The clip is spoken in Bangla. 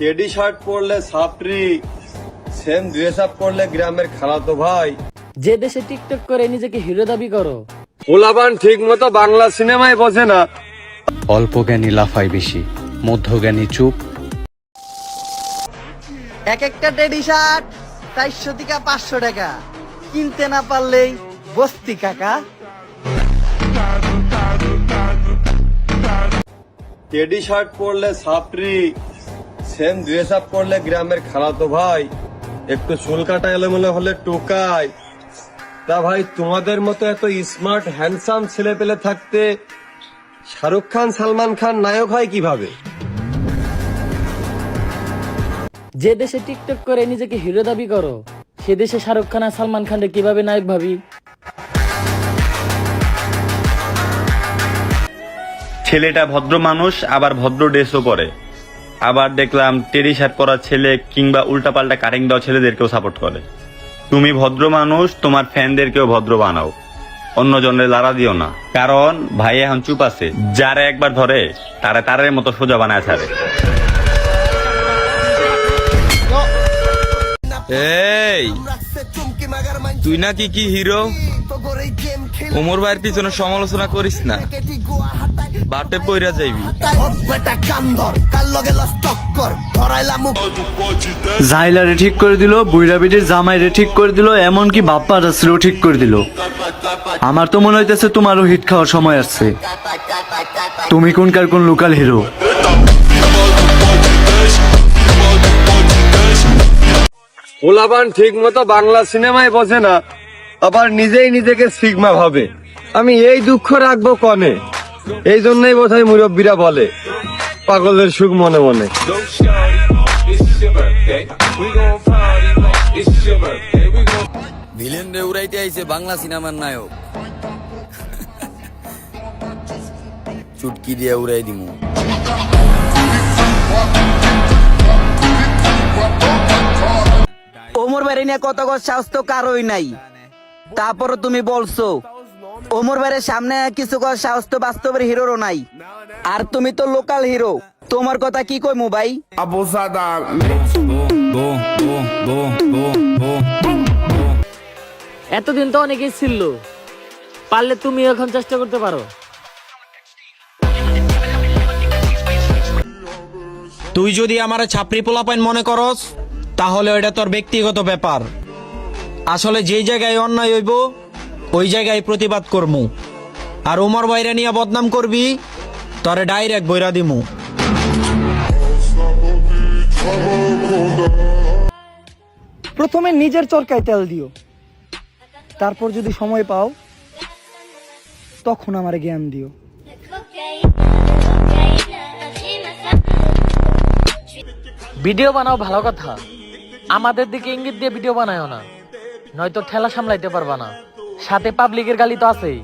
টেডি শার্ট পরলে সাপরি, সেম ড্রেস আপ করলে গ্রামের খালাতো ভাই। যে দেশে টিকটক করে নিজেকে হিরো দাবি করো, পোলাপান ঠিক মতো বাংলা সিনেমায় বোঝে না। অল্প জ্ঞানী লাফায় বেশি, মধ্যজ্ঞানী চুপ। এক একটা টেডি শার্ট 400 থেকে 500 টাকা, কিনতে না পারলেই বস্তি কাকা। টেডি শার্ট পরলে সাপরি, সেম ড্রেস আপ করলে গ্রামের খালাতো ভাই। একটু চুল কাটা এলোমেলো হলে টোকায়। তা ভাই, তোমাদের মতো এত স্মার্ট হ্যান্ডসাম ছেলে পেলে থাকতে শাহরুখ খান সালমান খান নায়ক হয় কিভাবে? যে দেশে টিকটক করে নিজেকে হিরো দাবি করো, সে দেশে শাহরুখ খান আর সালমান খানকে কিভাবে নায়ক ভাবি? ছেলেটা ভদ্র মানুষ, আবার ভদ্র ড্রেসও পরে। আবার দেখলাম টেডি শার্ট পরা ছেলে কিংবা উল্টাপাল্টা কাটিং দেওয়া ছেলেদেরকেও সাপোর্ট করে। তুমি ভদ্র মানুষ, তোমার ফ্যানদেরকেও ভদ্র বানাও, অন্য জনের লাড়া দিও না। কারণ ভাই এখন চুপ আছে, যারা একবার ধরে তারা তারের মতো সোজা বানায় ছাড়ে। এই তুই নাকি কি হিরো? ওমর ভাইয়ের পিছনে সমালোচনা করিস না, বাটে পইরা যাইবি। জাইলারে ঠিক করে দিল, বুইরা বিটির জামাইরে ঠিক করে দিল, এমনকি বাপ্পা রাসেলও ঠিক করে দিল। আমার তো মনে হইতেছে তোমারও হিট খাওয়ার সময় আসছে। তুমি কোনকার কোন লোকাল হিরো? পোলাপান ঠিক মতো বাংলা সিনেমায় বোঝে না, আবার নিজেই নিজেকে সিগমা ভাবে। আমি এই দুঃখ রাখবো কনে? এই জন্যই বোধহয় মুরব্বীরা বলে পাগলের সুখ মনে মনে। ভিলেন রে উড়াইতে আইছে বাংলা সিনেমার নায়ক, চুটকি দিয়ে উড়াই দিমু। ওমর ভাইরে নিয়ে কত সাহস তো কারোই নাই, তারপরও তুমি বলছো। ওমর ভাইয়ের সামনে কিছু করার সাহস তো বাস্তবের হিরোরও নাই। আর তুমি তো লোকাল হিরো, তোমার কথা কি কইমু ভাই? এতদিন তো অনেকেই ছিল, পারলে তুমি এখন চেষ্টা করতে পারো। তুই যদি আমার ছাপরি পোলাপাইন মনে করস, তাহলে ওইটা তোর ব্যক্তিগত ব্যাপার। আসলে যেই জায়গায় অন্যায় হইব ওই জায়গায় প্রতিবাদ করমু। আর ওমর ভাইরা নিয়ে বদনাম করবি, তোরে ডাইরেক্ট বইরা দিমু। প্রথমে নিজের চরকায় তেল দিও, তারপর যদি সময় পাও তখন আমার জ্ঞান দিও। ভিডিও বানাও ভালো কথা, আমাদের দিকে ইঙ্গিত দিয়ে ভিডিও বানায়ও না, নয়তো ঠেলা সামলাইতে পারবা না। সাথে পাবলিকের গালি তো আছেই।